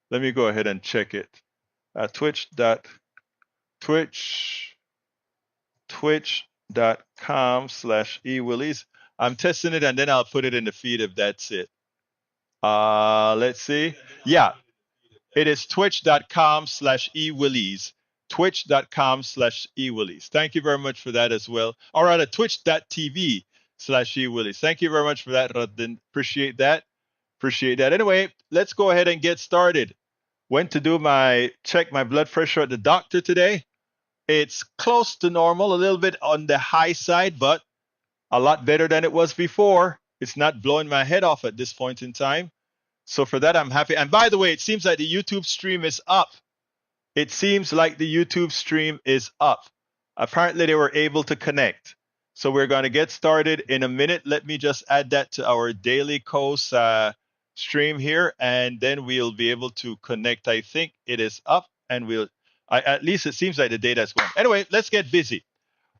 Let me go ahead and check it. Twitch.com/ewillies. I'm testing it and then I'll put it in the feed if that's it. Let's see. Yeah, it is twitch.com/ewillies. Twitch.com/ewillies. Thank you very much for that as well. Or rather, twitch.tv/ewillies. Thank you very much for that, Radin. Appreciate that. Appreciate that. Anyway, let's go ahead and get started. Went to do check my blood pressure at the doctor today. It's close to normal, a little bit on the high side, but a lot better than it was before. It's not blowing my head off at this point in time. So for that, I'm happy. And by the way, it seems like the YouTube stream is up. It seems like the YouTube stream is up. Apparently, they were able to connect. So we're going to get started in a minute. Let me just add that to our Daily Coast stream here, and then we'll be able to connect. I think it is up, and at least it seems like the data is going. Anyway, let's get busy.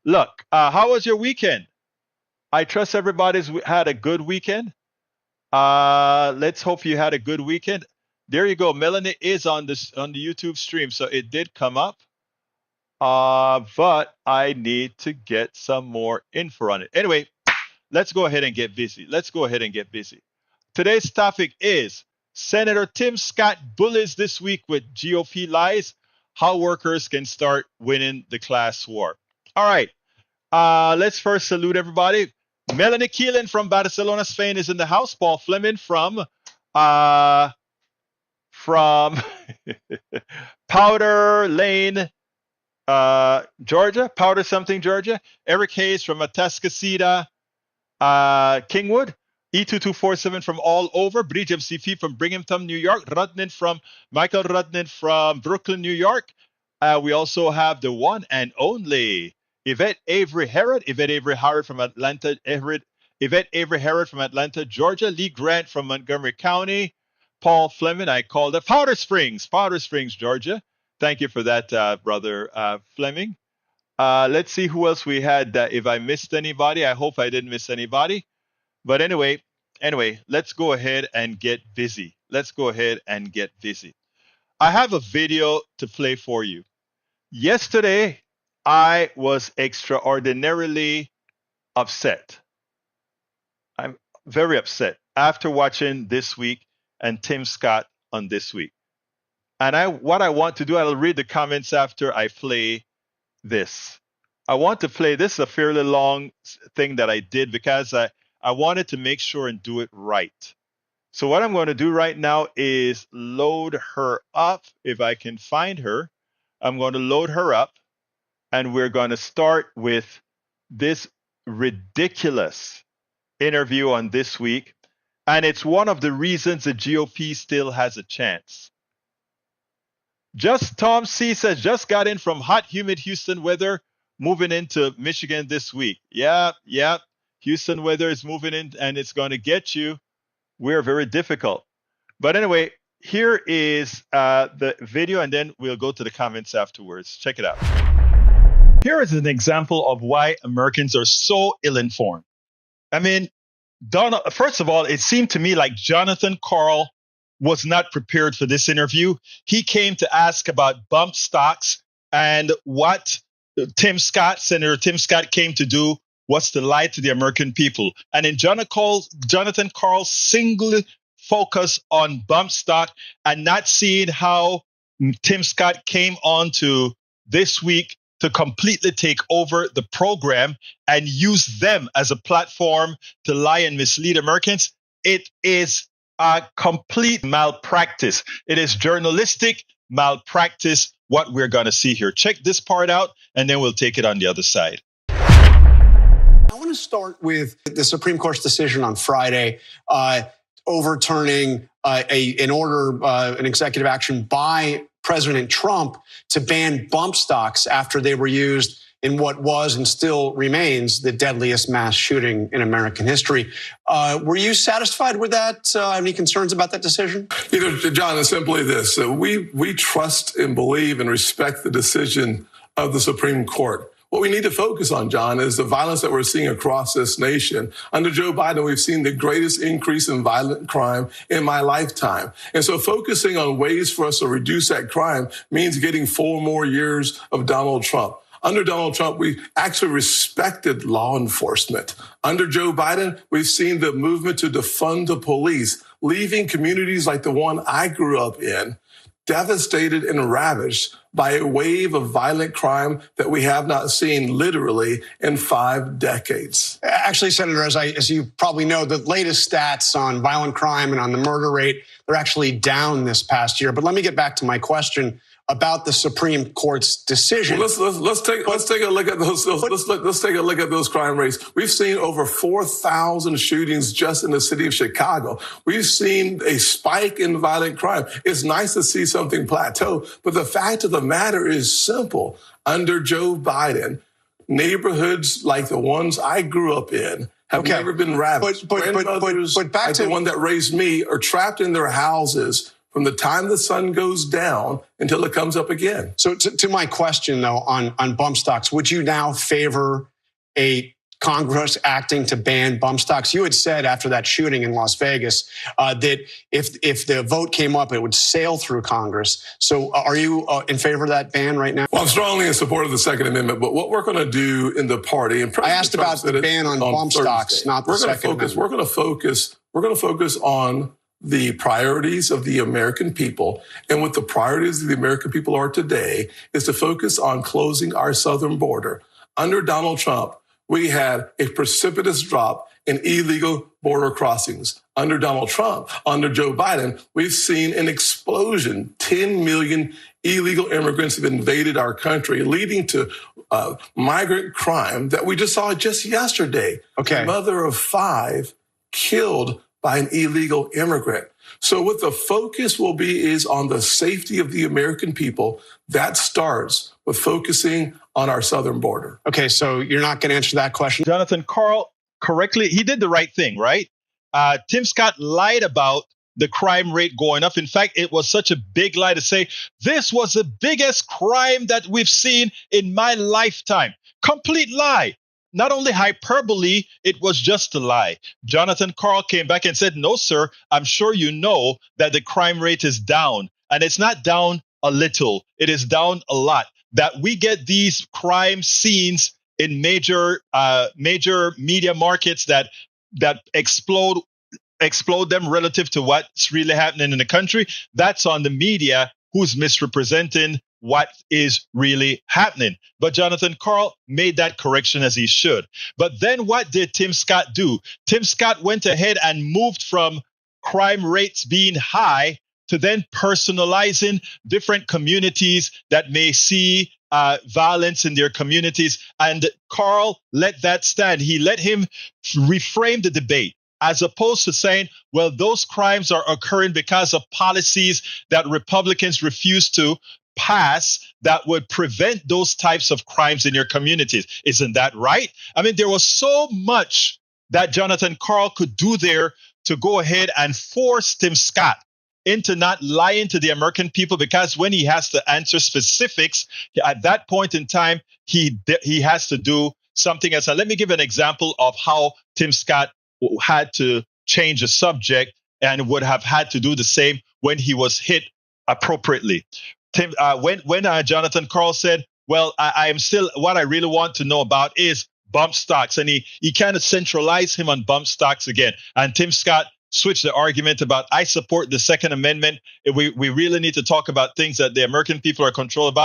Look, how was your weekend? I trust everybody's had a good weekend. Let's hope you had a good weekend. There you go. Melanie is on the YouTube stream, so it did come up. But I need to get some more info on it. Anyway, let's go ahead and get busy. Today's topic is Senator Tim Scott bullies this week with GOP lies, how workers can start winning the class war. All right. Let's first salute everybody. Melanie Keelan from Barcelona, Spain is in the house. Paul Fleming from Powder Lane, Georgia. Powder something, Georgia. Eric Hayes from Atascocita, Kingwood. E2247 from all over. Bridge MCP from Binghamton, New York. Michael Rudnin from Brooklyn, New York. We also have the one and only Yvette Avery Herod from Atlanta, Georgia. Lee Grant from Montgomery County. Paul Fleming, I called it Powder Springs, Georgia. Thank you for that, brother Fleming. Let's see who else we had. If I missed anybody, I hope I didn't miss anybody. But anyway, let's go ahead and get busy. I have a video to play for you. Yesterday, I was extraordinarily upset. I'm very upset after watching This Week and Tim Scott on This Week. And what I want to do, I'll read the comments after I play this. I want to play this, a fairly long thing that I did because I wanted to make sure and do it right. So what I'm going to do right now is load her up. If I can find her, I'm going to load her up. And we're going to start with this ridiculous interview on This Week. And it's one of the reasons the GOP still has a chance. Tom C says, just got in from hot, humid Houston weather, moving into Michigan this week. Yeah. Houston weather is moving in and it's going to get you. We're very difficult. But anyway, here is the video and then we'll go to the comments afterwards. Check it out. Here is an example of why Americans are so ill-informed. I mean, first of all, it seemed to me like Jonathan Karl was not prepared for this interview. He came to ask about bump stocks, and what Senator Tim Scott came to do was to lie to the American people. And in Jonathan Karl's single focus on bump stock and not seeing how Tim Scott came on to This Week to completely take over the program and use them as a platform to lie and mislead Americans, it is a complete malpractice. It is journalistic malpractice, what we're going to see here. Check this part out, and then we'll take it on the other side. I want to start with the Supreme Court's decision on Friday overturning an executive action by President Trump to ban bump stocks after they were used in what was and still remains the deadliest mass shooting in American history. Were you satisfied with that? Any concerns about that decision? John, it's simply this. We trust and believe and respect the decision of the Supreme Court. What we need to focus on, John, is the violence that we're seeing across this nation. Under Joe Biden, we've seen the greatest increase in violent crime in my lifetime. And so focusing on ways for us to reduce that crime means getting 4 more years of Donald Trump. Under Donald Trump, we actually respected law enforcement. Under Joe Biden, we've seen the movement to defund the police, leaving communities like the one I grew up in devastated and ravaged by a wave of violent crime that we have not seen literally in 5 decades. Actually, Senator, as you probably know, the latest stats on violent crime and on the murder rate, they're actually down this past year. But let me get back to my question about the Supreme Court's decision. Well, let's take a look at those. Let's take a look at those crime rates. We've seen over 4,000 shootings just in the city of Chicago. We've seen a spike in violent crime. It's nice to see something plateau, but the fact of the matter is simple. Under Joe Biden, neighborhoods like the ones I grew up in have never been ravaged. But back to the one that raised me are trapped in their houses from the time the sun goes down until it comes up again. So to my question, though, on bump stocks, would you now favor a Congress acting to ban bump stocks? You had said after that shooting in Las Vegas that if the vote came up, it would sail through Congress. So are you in favor of that ban right now? Well, I'm strongly in support of the Second Amendment, but what we're going to do in the party, and I asked about the ban on bump stocks, not the Second Amendment. We're going to focus on the priorities of the American people. And what the priorities of the American people are today is to focus on closing our southern border. Under Donald Trump, we had a precipitous drop in illegal border crossings. Under Donald Trump, under Joe Biden, we've seen an explosion. 10 million illegal immigrants have invaded our country, leading to migrant crime that we just saw just yesterday. Okay. A mother of 5 killed by an illegal immigrant. So what the focus will be is on the safety of the American people. That starts with focusing on our southern border. Okay, so you're not going to answer that question? Jonathan Karl correctly, he did the right thing, right? Tim Scott lied about the crime rate going up. In fact, it was such a big lie to say, this was the biggest crime that we've seen in my lifetime. Complete lie. Not only hyperbole, it was just a lie. Jonathan Karl came back and said, no, sir, I'm sure you know that the crime rate is down. And it's not down a little. It is down a lot. That we get these crime scenes in major media markets that explode them relative to what's really happening in the country. That's on the media who's misrepresenting what is really happening. But Jonathan Karl made that correction as he should. But then what did Tim Scott do? Tim Scott went ahead and moved from crime rates being high to then personalizing different communities that may see violence in their communities. And Karl let that stand. He let him reframe the debate, as opposed to saying, well, those crimes are occurring because of policies that Republicans refuse to pass that would prevent those types of crimes in your communities. Isn't that right? I mean, there was so much that Jonathan Karl could do there to go ahead and force Tim Scott into not lying to the American people, because when he has to answer specifics, at that point in time, he has to do something else. And let me give an example of how Tim Scott had to change the subject and would have had to do the same when he was hit appropriately. When Jonathan Karl said, well, I am still, what I really want to know about is bump stocks. And he kind of centralized him on bump stocks again. And Tim Scott switched the argument about, I support the Second Amendment. We really need to talk about things that the American people are concerned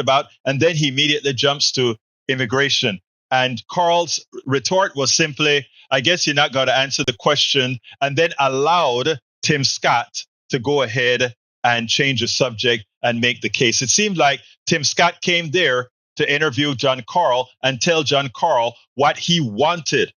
about. And then he immediately jumps to immigration. And Karl's retort was simply, I guess you're not going to answer the question, and then allowed Tim Scott to go ahead and change the subject and make the case. It seemed like Tim Scott came there to interview John Karl and tell John Karl what he wanted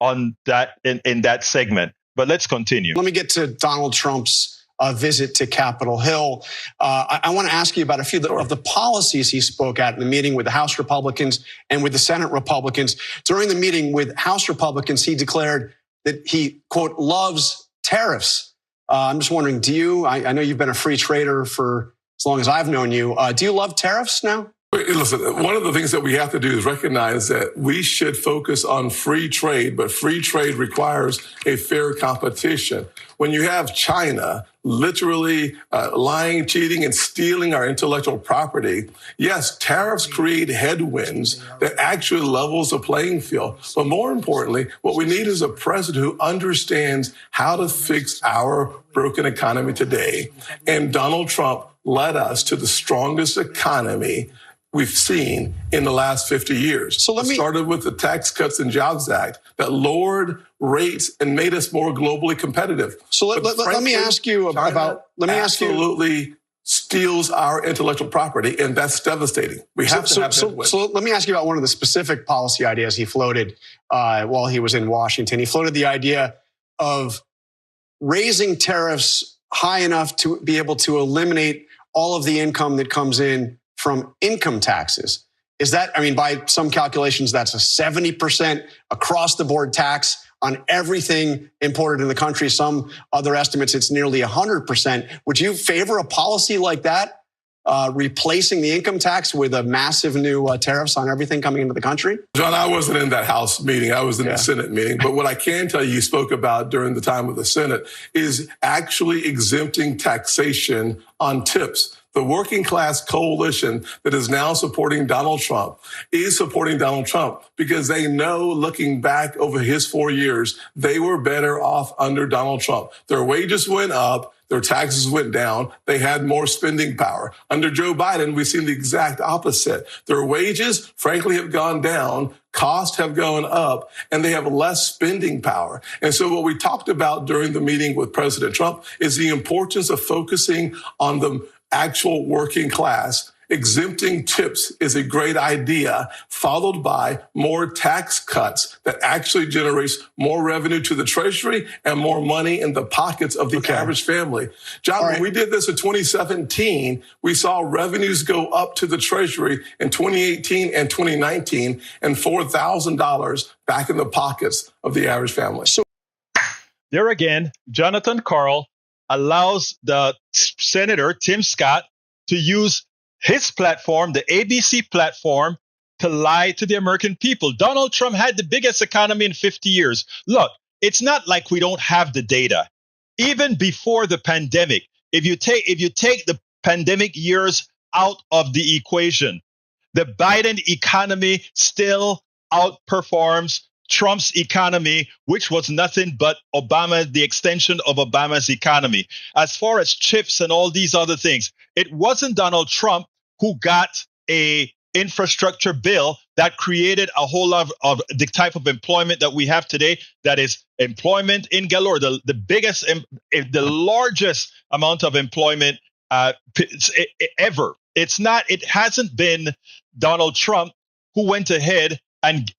on that in that segment. But let's continue. Let me get to Donald Trump's visit to Capitol Hill. I want to ask you about a few of the policies he spoke at in the meeting with the House Republicans and with the Senate Republicans. During the meeting with House Republicans, he declared that he, quote, loves tariffs. I'm just wondering, I know you've been a free trader for as long as I've known you. Do you love tariffs now? Listen, one of the things that we have to do is recognize that we should focus on free trade, but free trade requires a fair competition. When you have China literally lying, cheating, and stealing our intellectual property, yes, tariffs create headwinds that actually levels the playing field. But more importantly, what we need is a president who understands how to fix our broken economy today. And Donald Trump led us to the strongest economy we've seen in the last 50 years. So it started with the Tax Cuts and Jobs Act that lowered rates and made us more globally competitive. So let me ask you about. Let me ask you. Absolutely steals our intellectual property, and that's devastating. We have to have that. So let me ask you about one of the specific policy ideas he floated while he was in Washington. He floated the idea of raising tariffs high enough to be able to eliminate all of the income that comes in from income taxes. Is that, I mean, by some calculations, that's a 70% across the board tax on everything imported in the country. Some other estimates, it's nearly 100%. Would you favor a policy like that, replacing the income tax with a massive new tariffs on everything coming into the country? John, I wasn't in that House meeting. I was in the Senate meeting. But what I can tell you spoke about during the time of the Senate is actually exempting taxation on tips. The working class coalition that is now supporting Donald Trump is supporting Donald Trump because they know, looking back over his 4 years, they were better off under Donald Trump. Their wages went up. Their taxes went down. They had more spending power. Under Joe Biden, we've seen the exact opposite. Their wages, frankly, have gone down. Costs have gone up, and they have less spending power. And so what we talked about during the meeting with President Trump is the importance of focusing on the actual working class. Exempting tips is a great idea, followed by more tax cuts that actually generates more revenue to the Treasury and more money in the pockets of the average family. John, when we did this in 2017, we saw revenues go up to the Treasury in 2018 and 2019 and $4,000 back in the pockets of the average family. So there again, Jonathan Karl allows the Senator Tim Scott to use his platform, the ABC platform, to lie to the American people. Donald Trump had the biggest economy in 50 years. Look, it's not like we don't have the data. Even before the pandemic, if you take the pandemic years out of the equation, the Biden economy still outperforms Trump's economy, which was nothing but the extension of Obama's economy. As far as chips and all these other things, it wasn't Donald Trump who got a infrastructure bill that created a whole lot of the type of employment that we have today. That is employment in galore, the biggest, the largest amount of employment ever. It hasn't been Donald Trump who went ahead and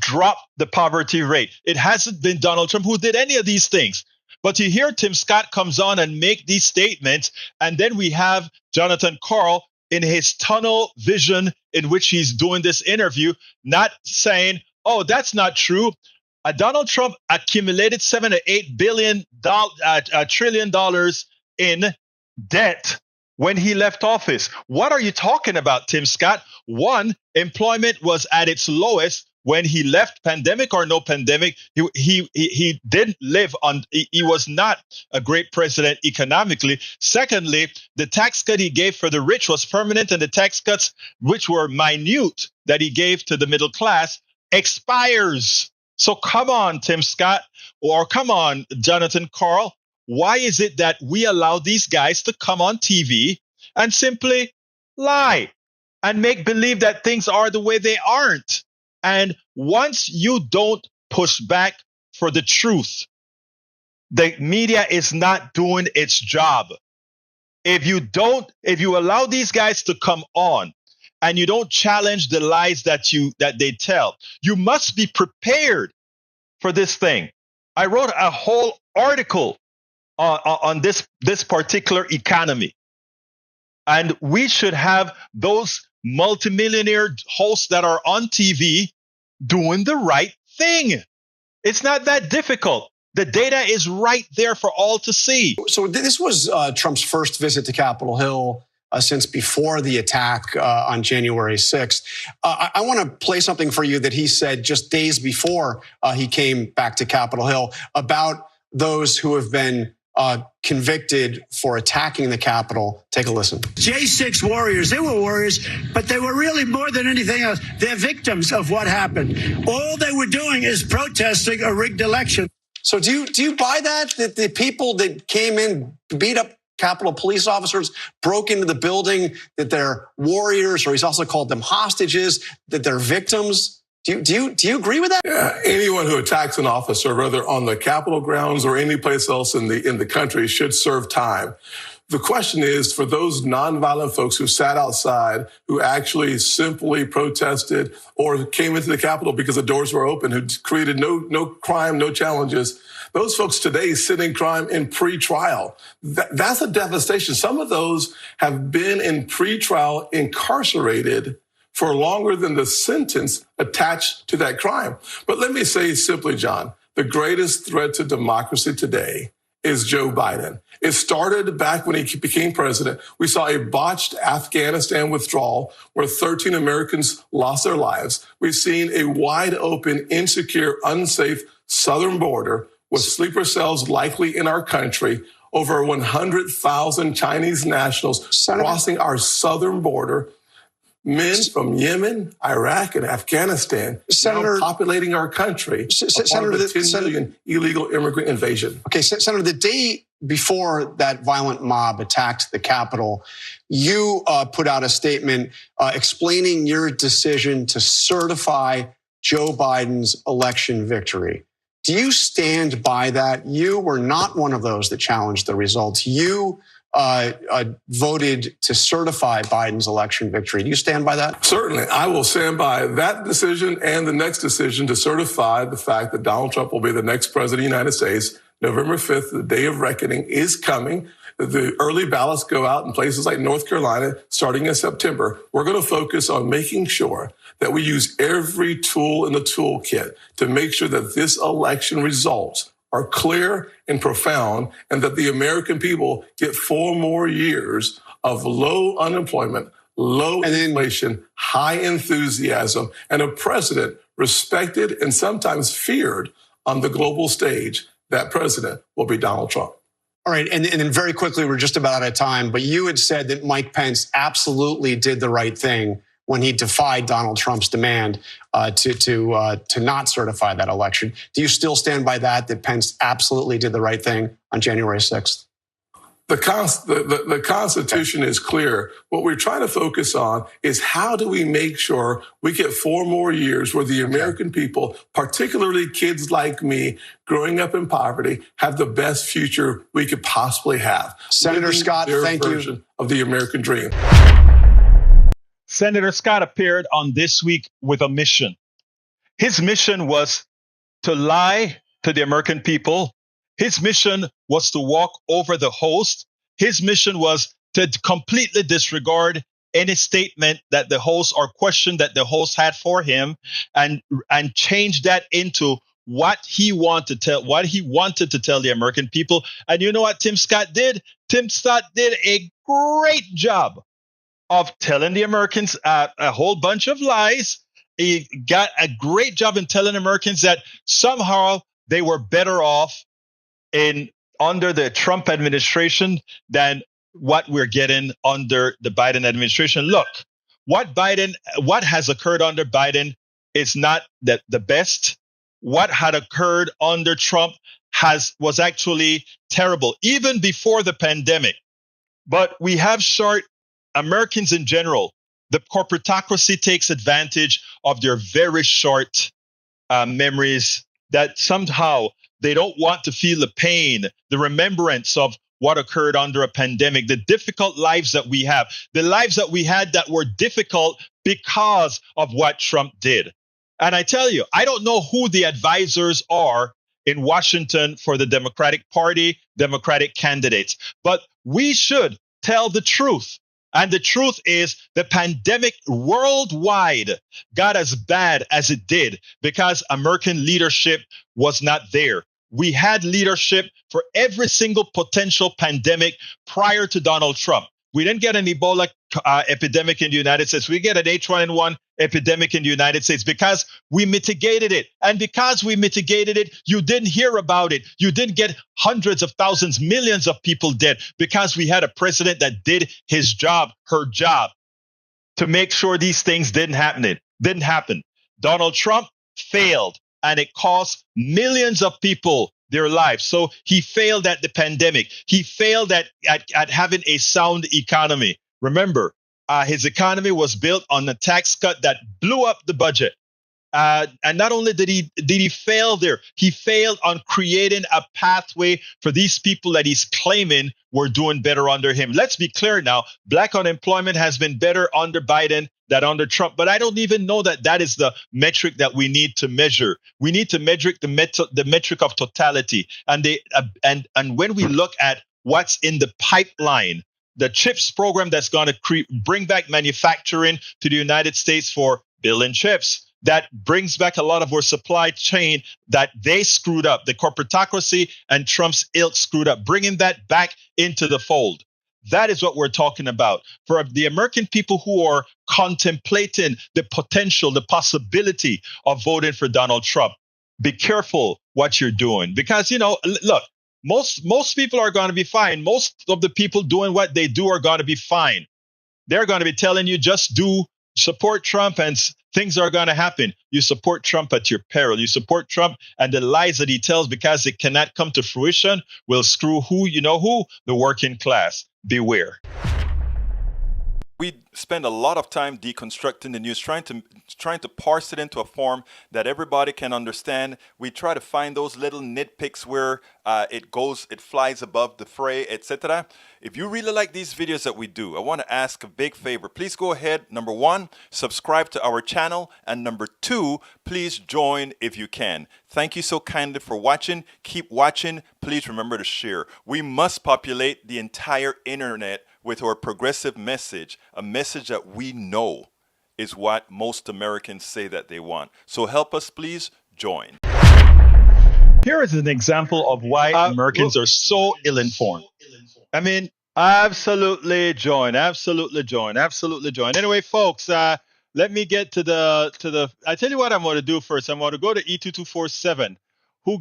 drop the poverty rate. It hasn't been Donald Trump who did any of these things. But you hear Tim Scott comes on and make these statements, and then we have Jonathan Karl in his tunnel vision in which he's doing this interview, not saying, oh, that's not true. Donald Trump accumulated $7 to $8 trillion in debt when he left office. What are you talking about, Tim Scott? One, employment was at its lowest when he left, pandemic or no pandemic. He didn't live on, he was not a great president economically. Secondly, the tax cut he gave for the rich was permanent, and the tax cuts, which were minute, that he gave to the middle class expires. So come on, Tim Scott, or come on, Jonathan Karl. Why is it that we allow these guys to come on TV and simply lie and make believe that things are the way they aren't? And once you don't push back for the truth, the media is not doing its job. If you allow these guys to come on and you don't challenge the lies that they tell, you must be prepared for this thing. I wrote a whole article on this particular economy. And we should have those multimillionaire hosts that are on TV doing the right thing. It's not that difficult. The data is right there for all to see. So this was Trump's first visit to Capitol Hill since before the attack on January 6th. I want to play something for you that he said just days before he came back to Capitol Hill about those who have been convicted for attacking the Capitol. Take a listen. J6 warriors, they were warriors, but they were really more than anything else. They're victims of what happened. All they were doing is protesting a rigged election. So do you buy that the people that came in, beat up Capitol police officers, broke into the building, that they're warriors, or he's also called them hostages, that they're victims? Do you agree with that? Yeah, anyone who attacks an officer, whether on the Capitol grounds or any place else in the country, should serve time. The question is, for those nonviolent folks who sat outside, who actually simply protested or came into the Capitol because the doors were open, who created no crime, no challenges, those folks today sit in crime in pre-trial. That's a devastation. Some of those have been in pre-trial incarcerated for longer than the sentence attached to that crime. But let me say simply, John, the greatest threat to democracy today is Joe Biden. It started back when he became president. We saw a botched Afghanistan withdrawal where 13 Americans lost their lives. We've seen a wide open, insecure, unsafe southern border with sleeper cells likely in our country, over 100,000 Chinese nationals crossing our southern border, men from Yemen, Iraq, and Afghanistan now populating our country, part of the 10 million illegal immigrant invasion. Okay, Senator, the day before that violent mob attacked the Capitol, you put out a statement explaining your decision to certify Joe Biden's election victory. Do you stand by that? You were not one of those that challenged the results. You voted to certify Biden's election victory. Do you stand by that? Certainly. I will stand by that decision and the next decision to certify the fact that Donald Trump will be the next president of the United States. November 5th, the day of reckoning is coming. The early ballots go out in places like North Carolina starting in September. We're going to focus on making sure that we use every tool in the toolkit to make sure that this election results are clear and profound, and that the American people get 4 more years of low unemployment, low inflation, high enthusiasm, and a president respected and sometimes feared on the global stage. That president will be Donald Trump. All right, and then very quickly, we're just about out of time, but you had said that Mike Pence absolutely did the right thing when he defied Donald Trump's demand to not certify that election. Do you still stand by that Pence absolutely did the right thing on January 6th? The Constitution is clear. What we're trying to focus on is how do we make sure we get 4 more years where the American people, particularly kids like me, growing up in poverty, have the best future we could possibly have. Senator Scott, thank you. Of the American dream. Senator Scott appeared on This Week with a mission. His mission was to lie to the American people. His mission was to walk over the host. His mission was to completely disregard any statement that the host or question that the host had for him and change that into what he wanted to tell the American people. And you know what Tim Scott did? Tim Scott did a great job of telling the Americans a whole bunch of lies. He got a great job in telling Americans that somehow they were better off under the Trump administration than what we're getting under the Biden administration. Look, what has occurred under Biden is not the best. What had occurred under Trump was actually terrible, even before the pandemic. But we have Americans in general, the corporatocracy takes advantage of their very short memories, that somehow they don't want to feel the pain, the remembrance of what occurred under a pandemic, the difficult lives that we have, the lives that we had that were difficult because of what Trump did. And I tell you, I don't know who the advisors are in Washington for the Democratic Party, Democratic candidates, but we should tell the truth. And the truth is the pandemic worldwide got as bad as it did because American leadership was not there. We had leadership for every single potential pandemic prior to Donald Trump. We didn't get an Ebola epidemic in the United States. We get an H1N1 epidemic in the United States because we mitigated it. And because we mitigated it, you didn't hear about it. You didn't get hundreds of thousands, millions of people dead because we had a president that did his job, her job, to make sure these things didn't happen. Donald Trump failed, and it cost millions of people their lives. So he failed at the pandemic. He failed at having a sound economy. Remember, his economy was built on a tax cut that blew up the budget. And not only did he fail there, he failed on creating a pathway for these people that he's claiming were doing better under him. Let's be clear now. Black unemployment has been better under Biden than under Trump. But I don't even know that is the metric that we need to measure. We need to measure the metric of totality. And when we look at what's in the pipeline, the CHIPS program that's going to bring back manufacturing to the United States for building chips, that brings back a lot of our supply chain that they screwed up. The corporatocracy and Trump's ilk screwed up, bringing that back into the fold. That is what we're talking about. For the American people who are contemplating the potential, the possibility of voting for Donald Trump, be careful what you're doing. Because, look, most people are going to be fine. Most of the people doing what they do are going to be fine. They're going to be telling you just support Trump and things are going to happen. You support Trump at your peril. You support Trump, and the lies that he tells, because it cannot come to fruition, will screw who? The working class. Beware. We spend a lot of time deconstructing the news, trying to parse it into a form that everybody can understand. We try to find those little nitpicks where it flies above the fray, etc. If you really like these videos that we do, I want to ask a big favor. Please go ahead. Number one, subscribe to our channel. And number two, please join if you can. Thank you so kindly for watching. Keep watching. Please remember to share. We must populate the entire internet with our progressive message, a message that we know is what most Americans say that they want. So help us, please join. Here is an example of why Americans are so ill-informed. I mean, absolutely join. Anyway, folks, let me get to the. I tell you what I'm going to do first. I'm going to go to E2247, who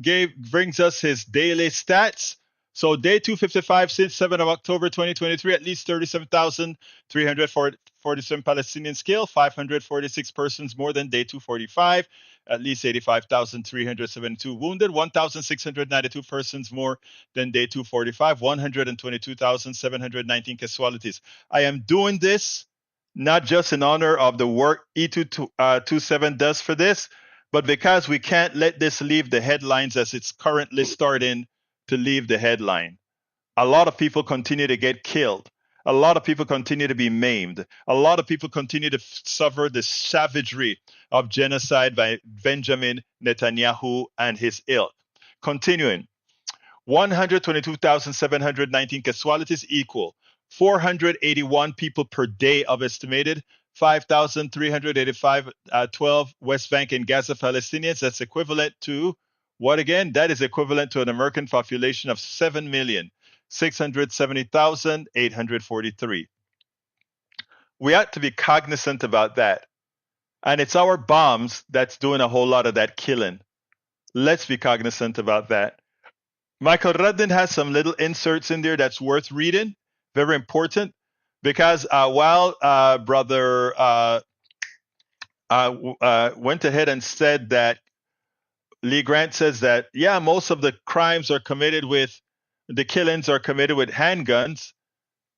brings us his daily stats. So day 255 since 7 of October 2023, at least 37,347 Palestinians killed, 546 persons more than day 245, at least 85,372 wounded, 1,692 persons more than day 245, 122,719 casualties. I am doing this not just in honor of the work E227 does for this, but because we can't let this leave the headlines as it's currently starting to leave the headline. A lot of people continue to get killed. A lot of people continue to be maimed. A lot of people continue to suffer the savagery of genocide by Benjamin Netanyahu and his ilk. Continuing, 122,719 casualties equal 481 people per day of estimated 5,385 12 West Bank and Gaza Palestinians. That's equivalent to what again? That is equivalent to an American population of 7,670,843. We ought to be cognizant about that. And it's our bombs that's doing a whole lot of that killing. Let's be cognizant about that. Michael Rudden has some little inserts in there that's worth reading. Very important. Because while Brother went ahead and said that Lee Grant says that, yeah, most of the killings are committed with handguns.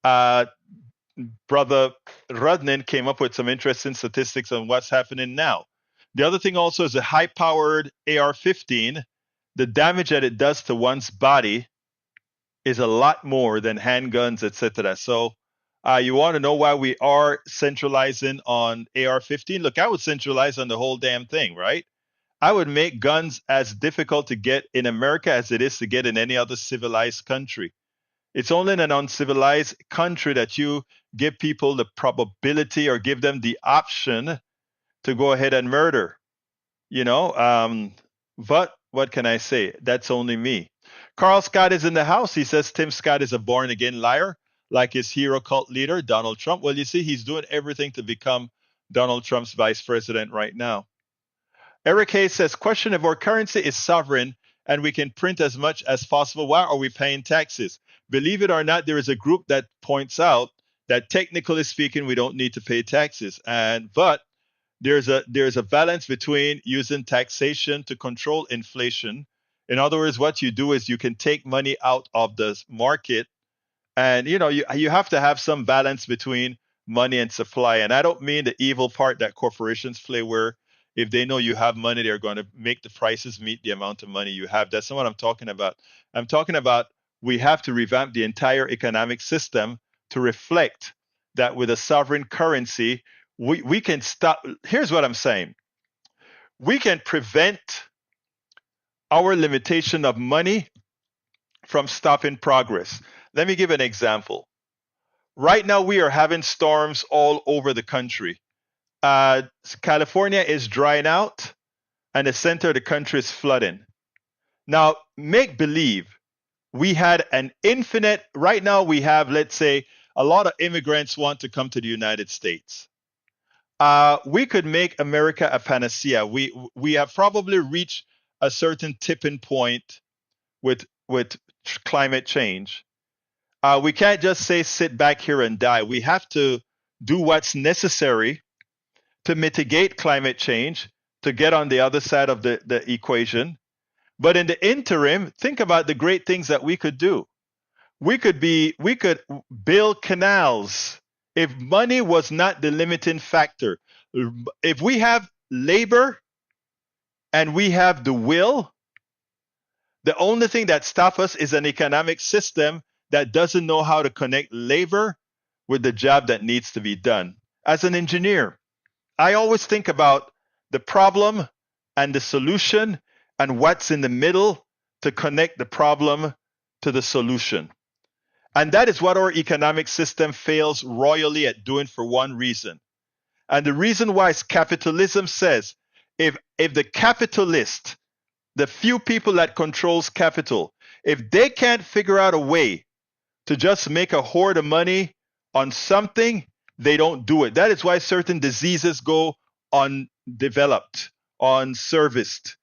Brother Rudnin came up with some interesting statistics on what's happening now. The other thing also is a high-powered AR-15. The damage that it does to one's body is a lot more than handguns, etc. So you want to know why we are centralizing on AR-15? Look, I would centralize on the whole damn thing, right? I would make guns as difficult to get in America as it is to get in any other civilized country. It's only in an uncivilized country that you give people the probability or give them the option to go ahead and murder. But what can I say? That's only me. Carl Scott is in the house. He says Tim Scott is a born-again liar. like his hero cult leader, Donald Trump. Well, you see, he's doing everything to become Donald Trump's vice president right now. Eric Hayes says, question: if our currency is sovereign and we can print as much as possible, why are we paying taxes? Believe it or not, there is a group that points out that technically speaking, we don't need to pay taxes. But there's a balance between using taxation to control inflation. In other words, what you do is you can take money out of the market, and you have to have some balance between money and supply. And I don't mean the evil part that corporations play, where if they know you have money, they're going to make the prices meet the amount of money you have. That's not what I'm talking about. I'm talking about we have to revamp the entire economic system to reflect that with a sovereign currency, we can stop. Here's what I'm saying. We can prevent our limitation of money from stopping progress. Let me give an example. Right now, we are having storms all over the country. California is drying out, and the center of the country is flooding. Now, make believe we had an infinite, right now we have, let's say, a lot of immigrants want to come to the United States. We could make America a panacea. We have probably reached a certain tipping point with climate change. We can't just say sit back here and die. We have to do what's necessary to mitigate climate change, to get on the other side of the equation. But in the interim, think about the great things that we could do. We could build canals. If money was not the limiting factor, if we have labor and we have the will, the only thing that stops us is an economic system that doesn't know how to connect labor with the job that needs to be done. As an engineer, I always think about the problem and the solution and what's in the middle to connect the problem to the solution. And that is what our economic system fails royally at doing for one reason. And the reason why is capitalism says if the capitalist, the few people that controls capital, if they can't figure out a way to just make a hoard of money on something, they don't do it. That is why certain diseases go undeveloped, unserviced.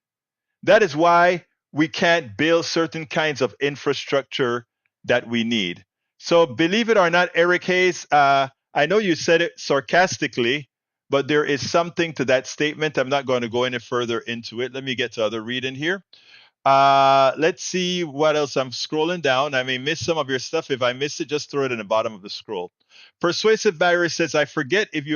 That is why we can't build certain kinds of infrastructure that we need. So believe it or not, Eric Hayes, I know you said it sarcastically, but there is something to that statement. I'm not going to go any further into it. Let me get to other reading here. Let's see what else. I'm scrolling down. I may miss some of your stuff. If I miss it, just throw it in the bottom of the scroll. Persuasive Barrier says, I forget if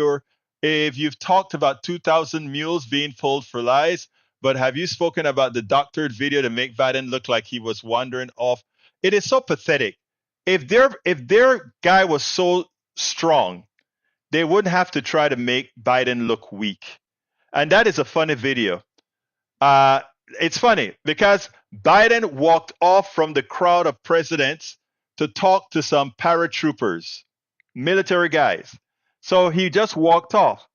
you've talked about 2,000 mules being pulled for lies, but have you spoken about the doctored video to make Biden look like he was wandering off? It is so pathetic. If their guy was so strong, they wouldn't have to try to make Biden look weak. And that is a funny video. It's funny because Biden walked off from the crowd of presidents to talk to some paratroopers, military guys. So he just walked off.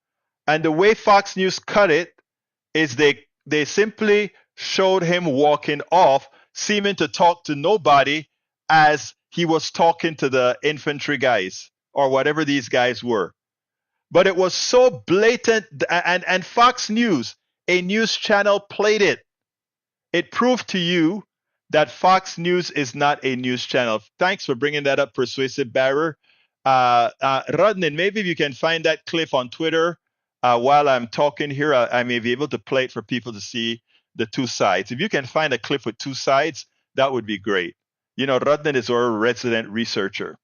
And the way Fox News cut it is they simply showed him walking off, seeming to talk to nobody as he was talking to the infantry guys or whatever these guys were. But it was so blatant, and Fox News, a news channel, played it. It proved to you that Fox News is not a news channel. Thanks for bringing that up, Persuasive Barrier. Rodnin, maybe if you can find that clip on Twitter while I'm talking here, I may be able to play it for people to see the two sides. If you can find a clip with two sides, that would be great. You know, Rodnin is our resident researcher.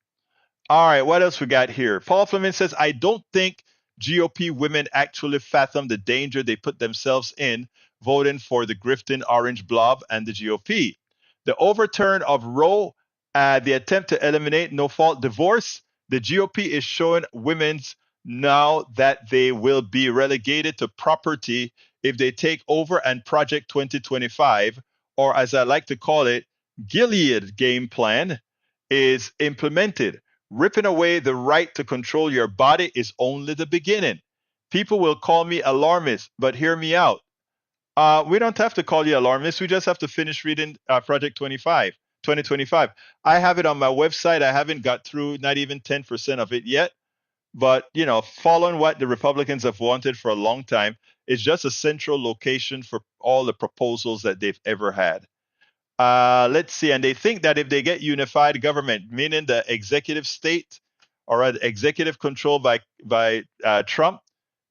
All right, what else we got here? Paul Fleming says, I don't think GOP women actually fathom the danger they put themselves in voting for the grifting orange blob and the GOP. The overturn of Roe, the attempt to eliminate no-fault divorce, the GOP is showing women's now that they will be relegated to property if they take over and Project 2025, or as I like to call it, Gilead game plan, is implemented. Ripping away the right to control your body is only the beginning. People will call me alarmist, but hear me out. We don't have to call you alarmist. We just have to finish reading Project 25. 2025. I have it on my website. I haven't got through not even 10% of it yet. But, following what the Republicans have wanted for a long time, it's just a central location for all the proposals that they've ever had. Let's see. And they think that if they get unified government, meaning the executive state or executive control by Trump,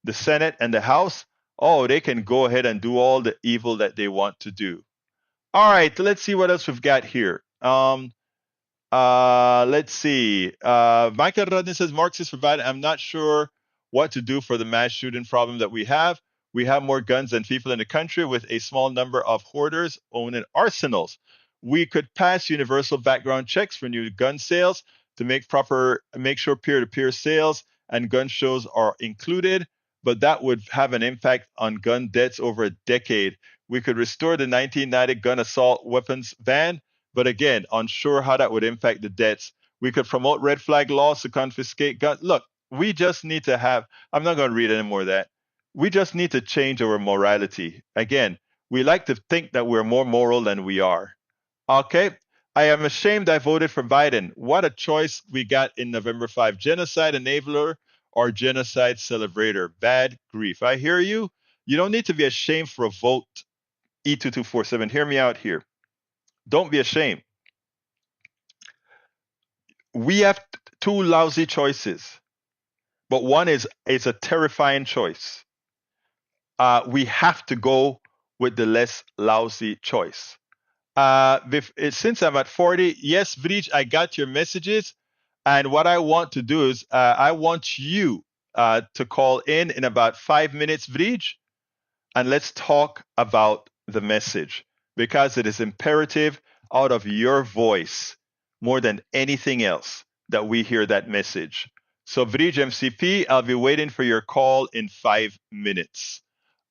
the Senate, and the House, they can go ahead and do all the evil that they want to do. All right, let's see what else we've got here. Let's see. Michael Rudden says Marxists provide. I'm not sure what to do for the mass shooting problem that we have. We have more guns than people in the country, with a small number of hoarders owning arsenals. We could pass universal background checks for new gun sales to make sure peer-to-peer sales and gun shows are included, but that would have an impact on gun deaths over a decade. We could restore the 1990 gun assault weapons ban, but again, unsure how that would impact the debts. We could promote red flag laws to confiscate guns. Look, we just need to have, I'm not going to read any more of that. We just need to change our morality. Again, we like to think that we're more moral than we are. Okay, I am ashamed I voted for Biden. What a choice we got in November 5. Genocide enabler or genocide celebrator. Bad grief. I hear you. You don't need to be ashamed for a vote. E2247, hear me out here. Don't be ashamed. We have two lousy choices, but one is a terrifying choice. We have to go with the less lousy choice. Since I'm at 40, yes, Vrij, I got your messages. And what I want to do is I want you to call in about 5 minutes, Vrij, and let's talk about the message, because it is imperative out of your voice more than anything else that we hear that message. So Vrij MCP, I'll be waiting for your call in 5 minutes.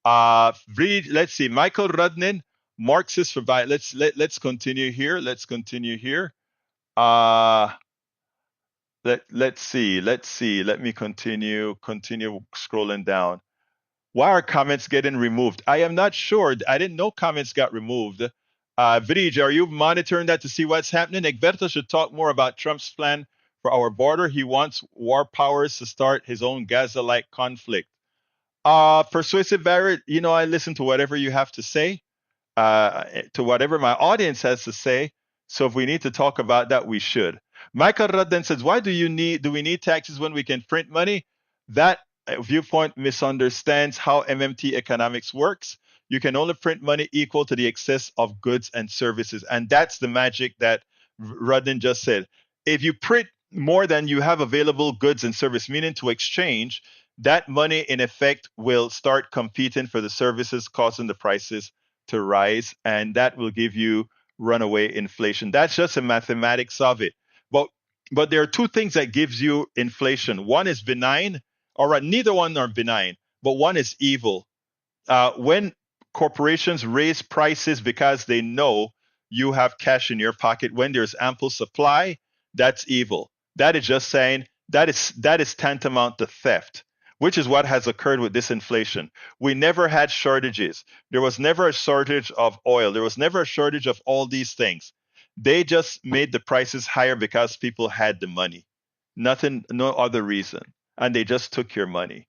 Vrij, let's see, Michael Rudnin, Marxist for let's continue here. Let's continue here. Let's see. Let me continue scrolling down. Why are comments getting removed? I am not sure. I didn't know comments got removed. Vrij, are you monitoring that to see what's happening? Egberto should talk more about Trump's plan for our border. He wants war powers to start his own Gaza-like conflict. Persuasive Barrett, I listen to whatever you have to say, to whatever my audience has to say. So if we need to talk about that, we should. Michael Rudden says, why do we need taxes when we can print money? That viewpoint misunderstands how MMT economics works. You can only print money equal to the excess of goods and services. And that's the magic that Rudden just said. If you print more than you have available goods and service, meaning to exchange, that money in effect will start competing for the services, causing the prices to rise. And that will give you runaway inflation. That's just the mathematics of it. But there are two things that gives you inflation. One is benign, or neither one are benign, but one is evil. When corporations raise prices because they know you have cash in your pocket, when there's ample supply, that's evil. That is just saying that is tantamount to theft, which is what has occurred with this inflation. We never had shortages. There was never a shortage of oil. There was never a shortage of all these things. They just made the prices higher because people had the money. Nothing, no other reason. And they just took your money.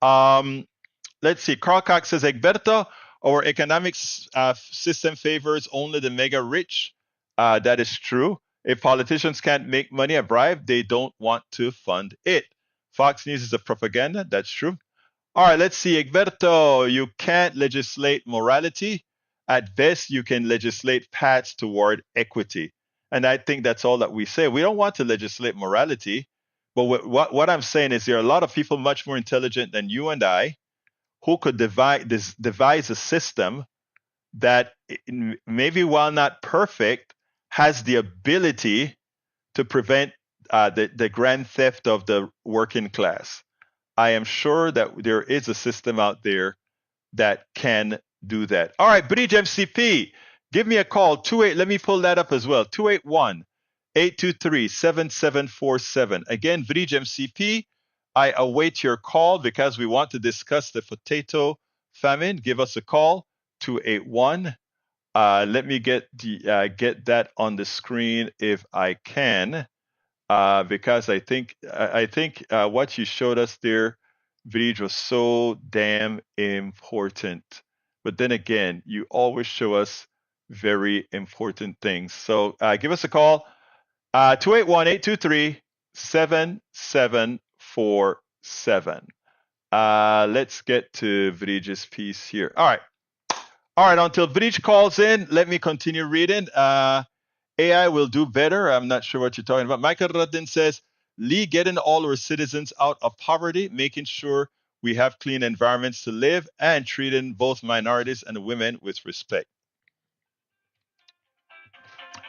Let's see. Carl Cox says, Egberto, our economic system favors only the mega rich. That is true. If politicians can't make money a bribe, they don't want to fund it. Fox News is a propaganda. That's true. All right, let's see. Egberto, you can't legislate morality. At best, you can legislate paths toward equity. And I think that's all that we say. We don't want to legislate morality. But what I'm saying is there are a lot of people much more intelligent than you and I who could devise a system that, maybe while not perfect, has the ability to prevent the grand theft of the working class. I am sure that there is a system out there that can do that. All right, Bridge MCP, give me a call. Let me pull that up as well. 281-823-7747. Again, Bridge MCP, I await your call because we want to discuss the potato famine. Give us a call, 281 Let me get that on the screen if I can, because I think what you showed us there, Vidij, was so damn important. But then again, you always show us very important things. So give us a call, 281-823-7747. Let's get to Vidij's piece here. All right. Until Vidij calls in, let me continue reading. AI will do better. I'm not sure what you're talking about. Michael Ruddin says, Lee, getting all our citizens out of poverty, making sure we have clean environments to live, and treating both minorities and women with respect.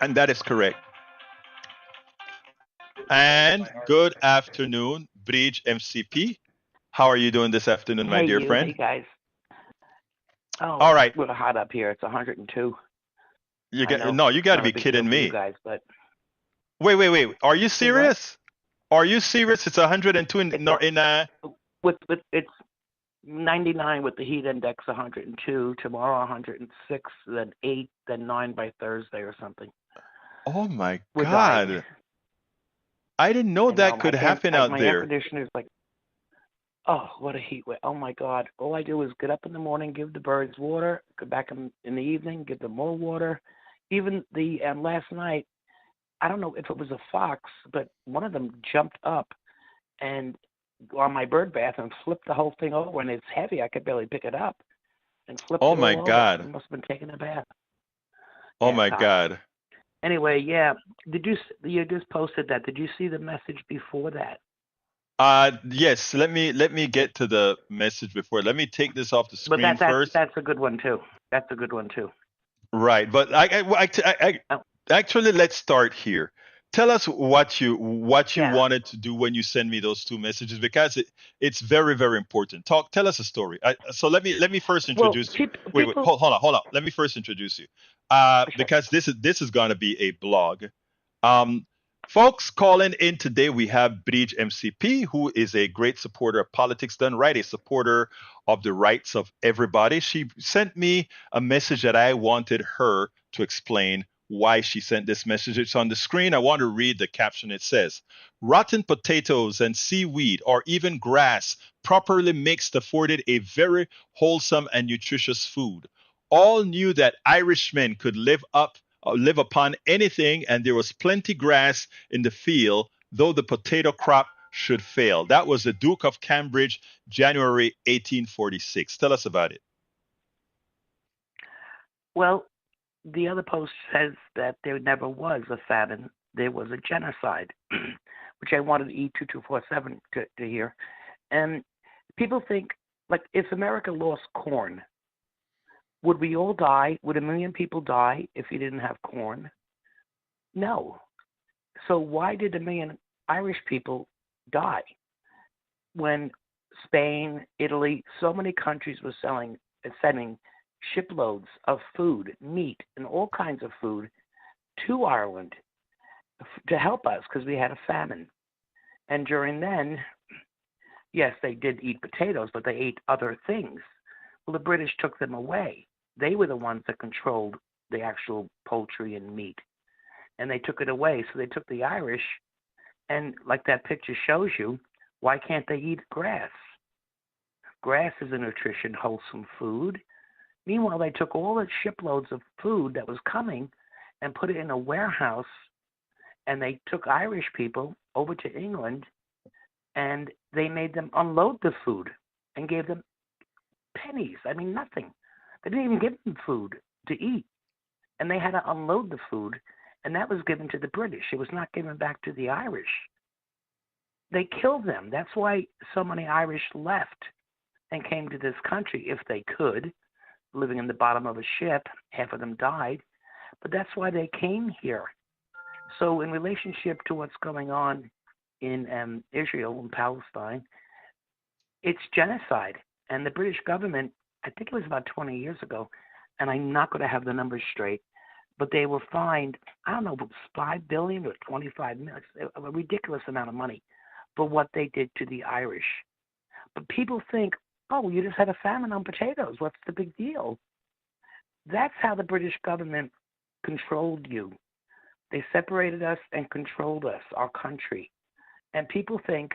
And that is correct. And good afternoon, Bridge MCP. How are you doing this afternoon, my dear friend? Hey, guys. Oh, all right. We're hot up here. It's 102. You got to be kidding me. You guys, but wait. Are you serious? Are you serious? It's 102 with it's 99 with the heat index, 102. Tomorrow 106, then 8, then 9 by Thursday or something. Oh my God! I didn't know that could happen out there. My air conditioner's like, oh, what a heat wave! Oh my God! All I do is get up in the morning, give the birds water, go back in the evening, give them more water. Even the last night, I don't know if it was a fox, but one of them jumped up and on my bird bath and flipped the whole thing over, and it's heavy. I could barely pick it up and flipped it all over. Oh my God! It must have been taking a bath. Oh my God! Anyway, yeah. You just posted that? Did you see the message before that? Yes. Let me get to the message before. Let me take this off the screen first. That's a good one too. That's a good one too. Right, but actually, let's start here. Tell us what you wanted to do when you send me those two messages, because it's very, very important. Tell us a story. So let me first introduce you. Wait, hold on. Let me first introduce you, because this is going to be a blog. Folks, calling in today, we have Bridge MCP, who is a great supporter of politics done right, a supporter of the rights of everybody. She sent me a message that I wanted her to explain why she sent this message. It's on the screen. I want to read the caption. It says, rotten potatoes and seaweed or even grass properly mixed afforded a very wholesome and nutritious food. All knew that Irishmen could live upon anything, and there was plenty grass in the field, though the potato crop should fail. That was the Duke of Cambridge, January 1846. Tell us about it. Well, the other post says that there never was a famine. There was a genocide, which I wanted E2247 to hear. And people think, like, if America lost corn, would we all die? Would 1 million people die if you didn't have corn? No. So why did 1 million Irish people die when Spain, Italy, so many countries were sending shiploads of food, meat, and all kinds of food to Ireland to help us because we had a famine? And during then, yes, they did eat potatoes, but they ate other things. Well, the British took them away. They were the ones that controlled the actual poultry and meat. And they took it away. So they took the Irish, and like that picture shows you, why can't they eat grass? Grass is a nutrition, wholesome food. Meanwhile, they took all the shiploads of food that was coming and put it in a warehouse, and they took Irish people over to England, and they made them unload the food and gave them pennies. I mean, nothing. They didn't even give them food to eat. And they had to unload the food, and that was given to the British. It was not given back to the Irish. They killed them. That's why so many Irish left and came to this country if they could, living in the bottom of a ship. Half of them died. But that's why they came here. So in relationship to what's going on in Israel and Palestine, it's genocide. And the British government, I think it was about 20 years ago, and I'm not going to have the numbers straight, but they were fined, I don't know if it was $5 billion or $25 million, a ridiculous amount of money for what they did to the Irish. But people think, oh, you just had a famine on potatoes. What's the big deal? That's how the British government controlled you. They separated us and controlled us, our country. And people think,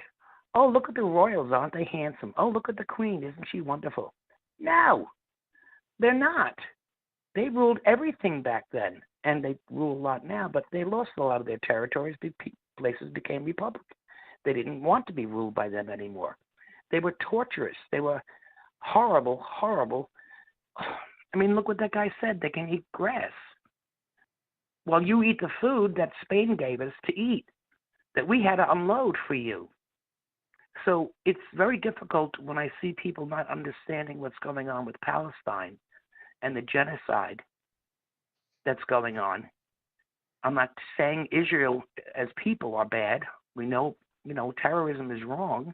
oh, look at the royals, aren't they handsome? Oh, look at the queen, isn't she wonderful? No, they're not. They ruled everything back then, and they rule a lot now, but they lost a lot of their territories. Places became republic. They didn't want to be ruled by them anymore. They were torturous. They were horrible, horrible. I mean, look what that guy said. They can eat grass. Well, you eat the food that Spain gave us to eat, that we had to unload for you. So it's very difficult when I see people not understanding what's going on with Palestine and the genocide that's going on. I'm not saying Israel as people are bad. We know, terrorism is wrong.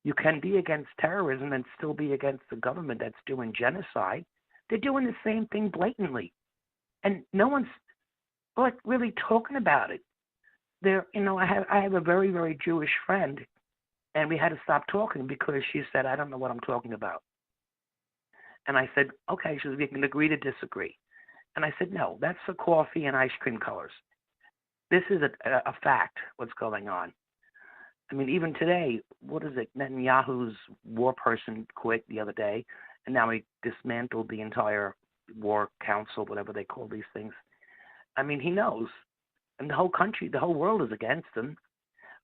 You can be against terrorism and still be against the government that's doing genocide. They're doing the same thing blatantly. And no one's really talking about it. I have a very, very Jewish friend, and we had to stop talking because she said, I don't know what I'm talking about. And I said, okay, she said, we can agree to disagree. And I said, no, that's for coffee and ice cream colors. This is a fact, what's going on. I mean, even today, what is it? Netanyahu's war person quit the other day, and now he dismantled the entire war council, whatever they call these things. I mean, he knows. And the whole country, the whole world is against him.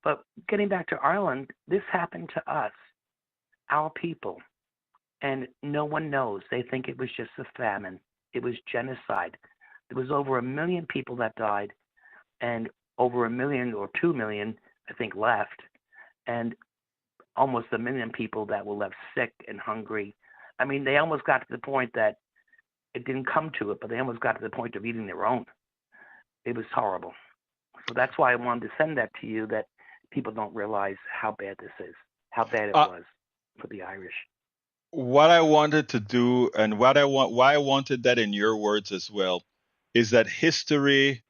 But getting back to Ireland, this happened to us, our people. And no one knows. They think it was just a famine. It was genocide. There was over 1 million people that died, and over 1 million or 2 million, I think, left, and almost 1 million people that were left sick and hungry. I mean, they almost got to the point that it didn't come to it, but they almost got to the point of eating their own. It was horrible. So that's why I wanted to send that to you, that people don't realize how bad this is, how bad it was for the Irish. What I wanted to do, and why I wanted that in your words as well, is that history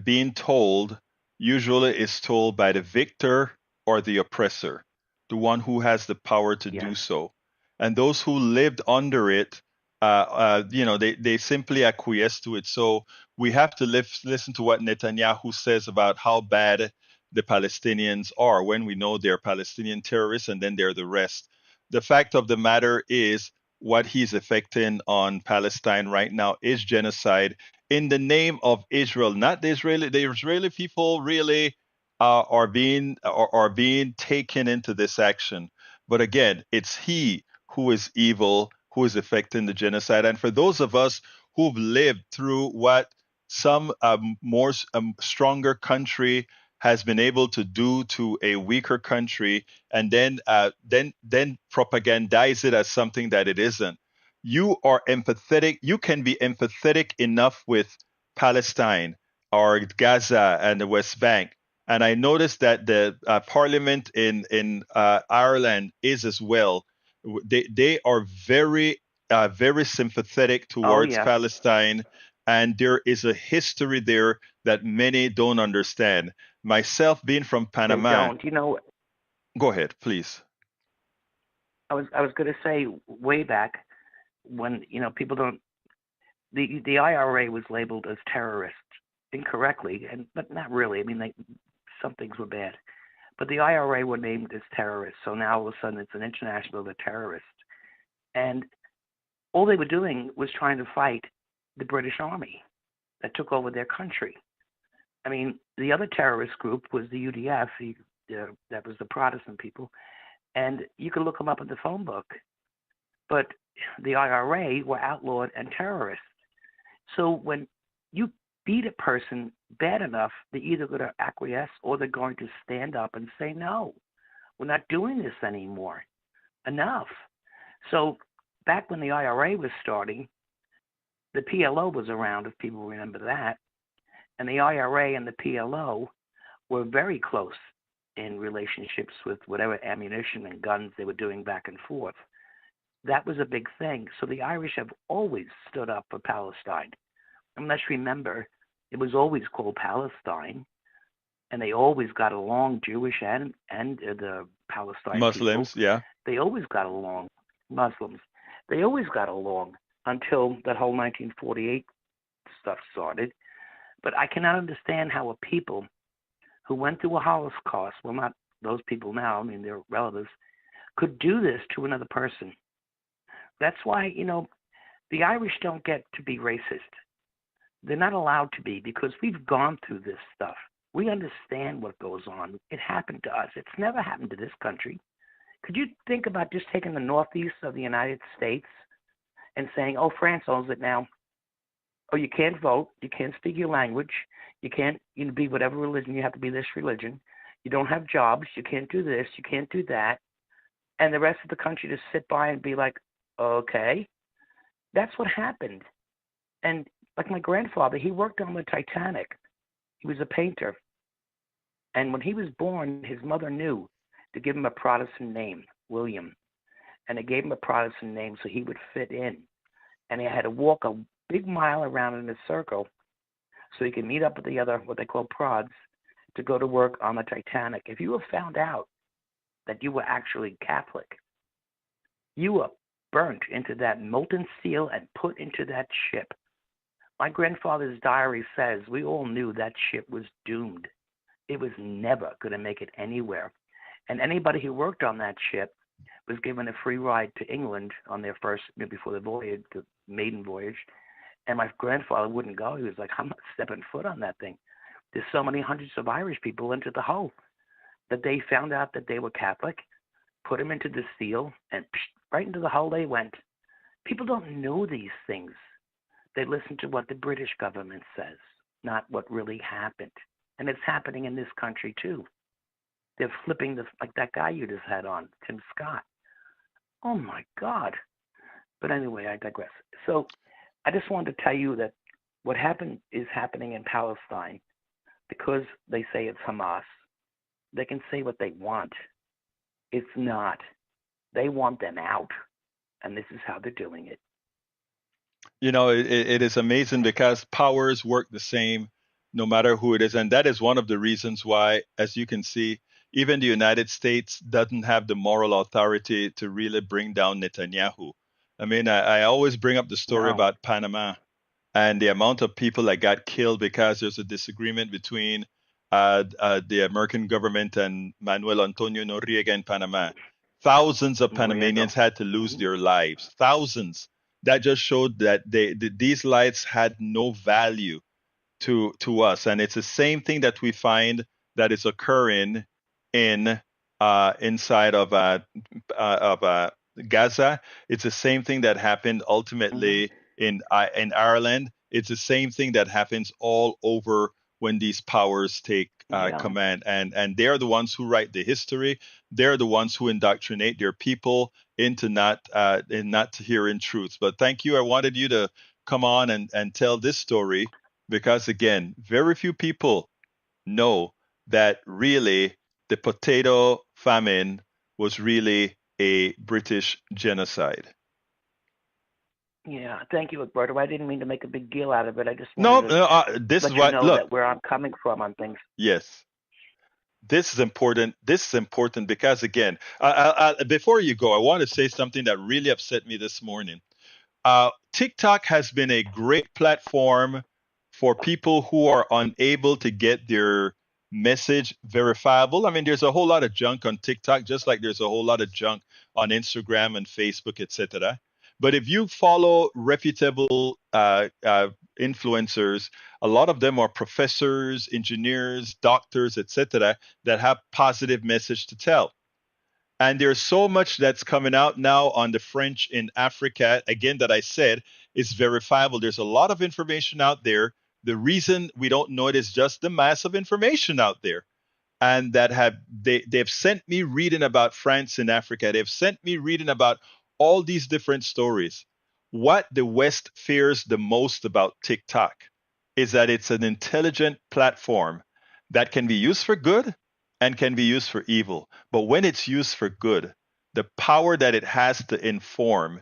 being told usually is told by the victor or the oppressor, the one who has the power to do so. And those who lived under it, they simply acquiesce to it. So we have to listen to what Netanyahu says about how bad the Palestinians are, when we know they're Palestinian terrorists and then they're the rest. The fact of the matter is, what he's effecting on Palestine right now is genocide in the name of Israel, not the Israeli. The Israeli people really are being taken into this action. But again, it's he who is evil, who is effecting the genocide. And for those of us who've lived through what some stronger country has been able to do to a weaker country, and then propagandize it as something that it isn't. You are empathetic. You can be empathetic enough with Palestine or Gaza and the West Bank. And I noticed that the parliament in Ireland is as well. They are very very sympathetic towards Palestine, and there is a history there that many don't understand. Myself, being from Panama. They don't. Go ahead, please. I was going to say, way back when people don't. The IRA was labeled as terrorist incorrectly, but not really. I mean, some things were bad, but the IRA were named as terrorists. So now all of a sudden it's an international terrorist, and all they were doing was trying to fight the British Army that took over their country. I mean, the other terrorist group was the UDF. That was the Protestant people, and you can look them up in the phone book. But the IRA were outlawed and terrorists. So when you beat a person bad enough, they're either going to acquiesce or they're going to stand up and say, no, we're not doing this anymore. Enough. So back when the IRA was starting, the PLO was around, if people remember that. And the IRA and the PLO were very close in relationships with whatever ammunition and guns they were doing back and forth. That was a big thing. So the Irish have always stood up for Palestine. Unless you remember, it was always called Palestine, and they always got along, Jewish and the Palestine Muslims, people. yeah. They always got along. Muslims. They always got along. until that whole 1948 stuff started. But I cannot understand how a people who went through a Holocaust, well, not those people now, I mean, their relatives, could do this to another person. That's why, the Irish don't get to be racist. They're not allowed to be because we've gone through this stuff. We understand what goes on. It happened to us. It's never happened to this country. Could you think about just taking the northeast of the United States and saying, oh, France owns it now. Oh, you can't vote. You can't speak your language. You can't be whatever religion. You have to be this religion. You don't have jobs. You can't do this. You can't do that. And the rest of the country just sit by and be like, okay. That's what happened. And like my grandfather, he worked on the Titanic. He was a painter. And when he was born, his mother knew to give him a Protestant name, William. And they gave him a Protestant name so he would fit in. And he had to walk a big mile around in a circle so he could meet up with the other, what they call prods, to go to work on the Titanic. If you were found out that you were actually Catholic, you were burnt into that molten steel and put into that ship. My grandfather's diary says we all knew that ship was doomed. It was never going to make it anywhere. And anybody who worked on that ship was given a free ride to England on their first, before the voyage, the maiden voyage. And my grandfather wouldn't go. He was like, I'm not stepping foot on that thing. There's so many hundreds of Irish people into the hull that they found out that they were Catholic, put them into the steel, and right into the hull they went. People don't know these things. They listen to what the British government says, not what really happened. And it's happening in this country too. They're flipping like that guy you just had on, Tim Scott. Oh my God. But anyway, I digress. So I just wanted to tell you that what happened is happening in Palestine because they say it's Hamas. They can say what they want. It's not. They want them out. And this is how they're doing it. It is amazing because powers work the same no matter who it is. And that is one of the reasons why, as you can see, even the United States doesn't have the moral authority to really bring down Netanyahu. I mean, I always bring up the story about Panama and the amount of people that got killed because there's a disagreement between the American government and Manuel Antonio Noriega in Panama. Thousands of Panamanians had to lose their lives. Thousands. That just showed that these lives had no value to us. And it's the same thing that we find that is occurring in inside of Gaza. It's the same thing that happened ultimately in Ireland. It's the same thing that happens all over when these powers take command. And they're the ones who write the history. They're the ones who indoctrinate their people into not hearing truths. But thank you. I wanted you to come on and tell this story because, again, very few people know that really the potato famine was really a British genocide. Yeah, thank you, Roberto. I didn't mean to make a big deal out of it. I just wanted to this let is what you know that where I'm coming from on things. Yes, this is important. This is important because, again, before you go, I want to say something that really upset me this morning. TikTok has been a great platform for people who are unable to get their message verifiable. I mean, there's a whole lot of junk on TikTok, just like there's a whole lot of junk on Instagram and Facebook, etc. But if you follow reputable influencers, a lot of them are professors, engineers, doctors, etc., that have positive message to tell. And there's so much that's coming out now on the French in Africa, again, that I said is verifiable. There's a lot of information out there. The reason we don't know it is just the mass of information out there. And that they've sent me reading about France in Africa. They've sent me reading about all these different stories. What the West fears the most about TikTok is that it's an intelligent platform that can be used for good and can be used for evil. But when it's used for good, the power that it has to inform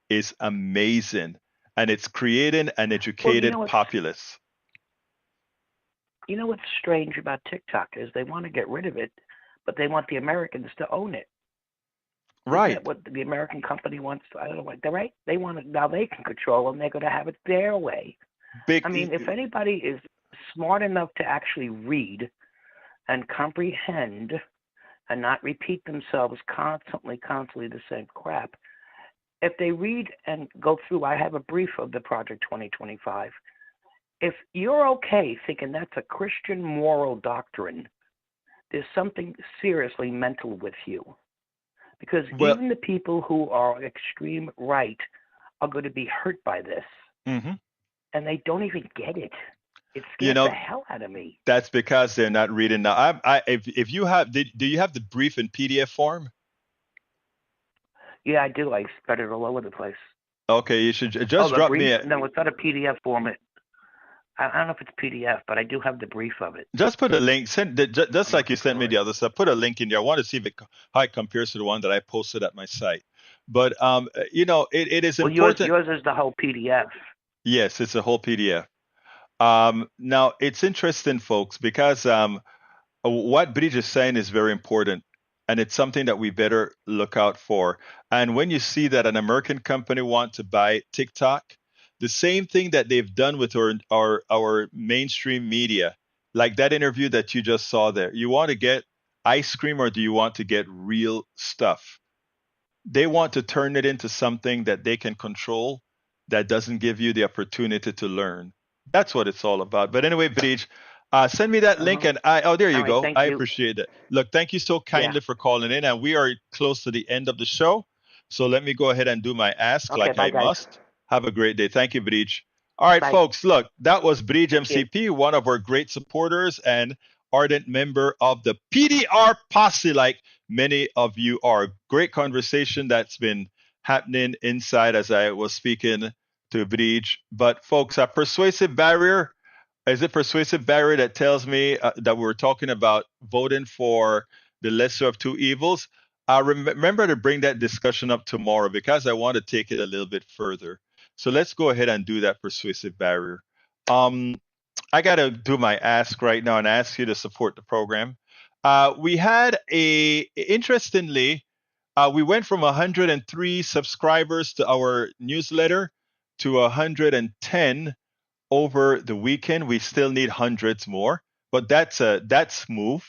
is amazing. And it's creating an educated populace. You know what's strange about TikTok is they want to get rid of it, but they want the Americans to own it. Right. Isn't that what the American company wants? I don't know. They're right. They want it now. They can control them. They're going to have it their way. Big. I mean, if anybody is smart enough to actually read and comprehend and not repeat themselves constantly the same crap, if they read and go through, I have a brief of the Project 2025. If you're okay thinking that's a Christian moral doctrine, there's something seriously mental with you. Because even the people who are extreme right are going to be hurt by this. Mm-hmm. And they don't even get it. It scares the hell out of me. That's because they're not reading. Now, if you have, do you have the brief in PDF form? Yeah, I do. I spread it all over the place. Okay, you should just drop me a... No, it's not a PDF format. I don't know if it's PDF, but I do have the brief of it. Just put a link. Just like you sent me the other stuff. Put a link in there. I want to see how it compares to the one that I posted at my site. But it is important. Yours is the whole PDF. Yes, it's a whole PDF. Now it's interesting, folks, because what Bridge is saying is very important, and it's something that we better look out for. And when you see that an American company wants to buy TikTok, the same thing that they've done with our mainstream media, like that interview that you just saw there. You want to get ice cream or do you want to get real stuff? They want to turn it into something that they can control that doesn't give you the opportunity to learn. That's what it's all about. But anyway, Bridge, send me that link and there you go. I appreciate it. Look, thank you so kindly for calling in, and we are close to the end of the show. So let me go ahead and do my ask like I must. Have a great day. Thank you, Bridge. All right, folks, look, that was Bridge MCP, one of our great supporters and ardent member of the PDR posse, like many of you are. Great conversation that's been happening inside as I was speaking to Bridge. But folks, a persuasive barrier, is it persuasive barrier that tells me that we're talking about voting for the lesser of two evils? Remember to bring that discussion up tomorrow because I want to take it a little bit further. So let's go ahead and do that persuasive barrier. I got to do my ask right now and ask you to support the program. We had interestingly, we went from 103 subscribers to our newsletter to 110 over the weekend. We still need hundreds more, but that's smooth.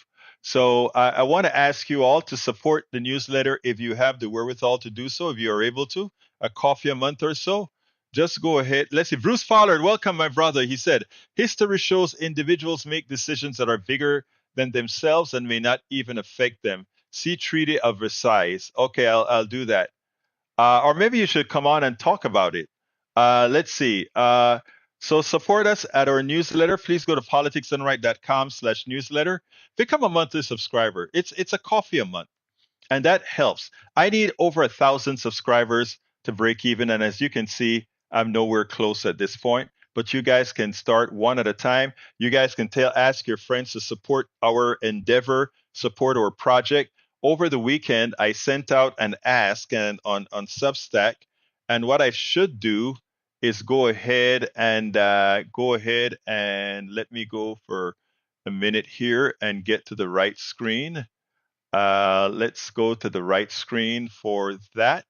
So I want to ask you all to support the newsletter if you have the wherewithal to do so, if you are able to, a coffee a month or so. Just go ahead. Let's see. Bruce Pollard, welcome, my brother. He said, history shows individuals make decisions that are bigger than themselves and may not even affect them. See Treaty of Versailles. Okay, I'll do that. Or maybe you should come on and talk about it. Let's see. So support us at our newsletter. Please go to politicsdoneright.com/newsletter. Become a monthly subscriber. It's a coffee a month, and that helps. I need over 1,000 subscribers to break even, and as you can see, I'm nowhere close at this point. But you guys can start one at a time. You guys can ask your friends to support our endeavor, support our project. Over the weekend, I sent out an ask on Substack, and what I should do is go ahead and let me go for a minute here and get to the right screen. Let's go to the right screen for that.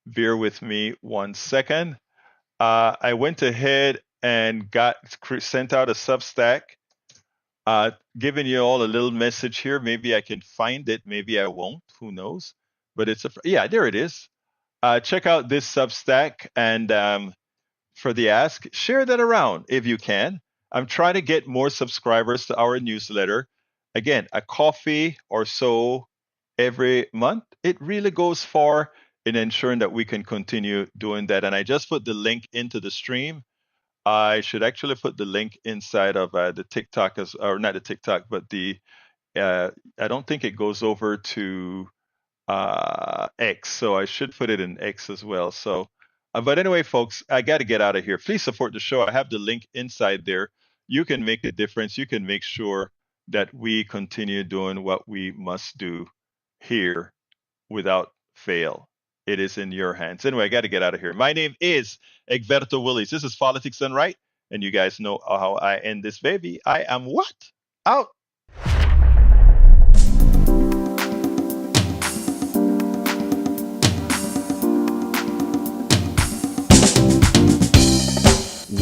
Bear with me 1 second. I went ahead and sent out a Substack, giving you all a little message here. Maybe I can find it. Maybe I won't. Who knows? But yeah, there it is. Check out this Substack and for the ask, share that around if you can. I'm trying to get more subscribers to our newsletter. Again, a coffee or so every month. It really goes far in ensuring that we can continue doing that. And I just put the link into the stream. I should actually put the link inside of the TikTok, or not the TikTok, but I don't think it goes over to X. So I should put it in X as well. So, but anyway, folks, I got to get out of here. Please support the show. I have the link inside there. You can make a difference. You can make sure that we continue doing what we must do here without fail. It is in your hands. Anyway, I got to get out of here. My name is Egberto Willies. This is Politics Done Right. And you guys know how I end this baby. I am what? Out.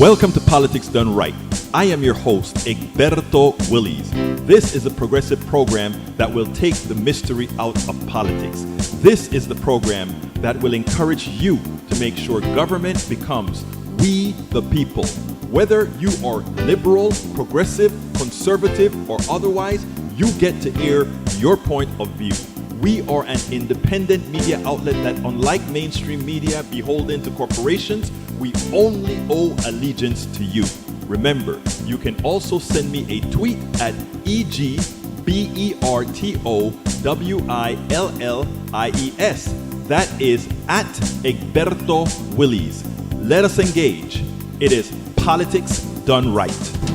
Welcome to Politics Done Right. I am your host, Egberto Willies. This is a progressive program that will take the mystery out of politics. This is the program that will encourage you to make sure government becomes we the people. Whether you are liberal, progressive, conservative, or otherwise, you get to air your point of view. We are an independent media outlet that, unlike mainstream media beholden to corporations, we only owe allegiance to you. Remember, you can also send me a tweet at EGBERTOWILLIES. That is at Egberto Willies. Let us engage. It is Politics Done Right.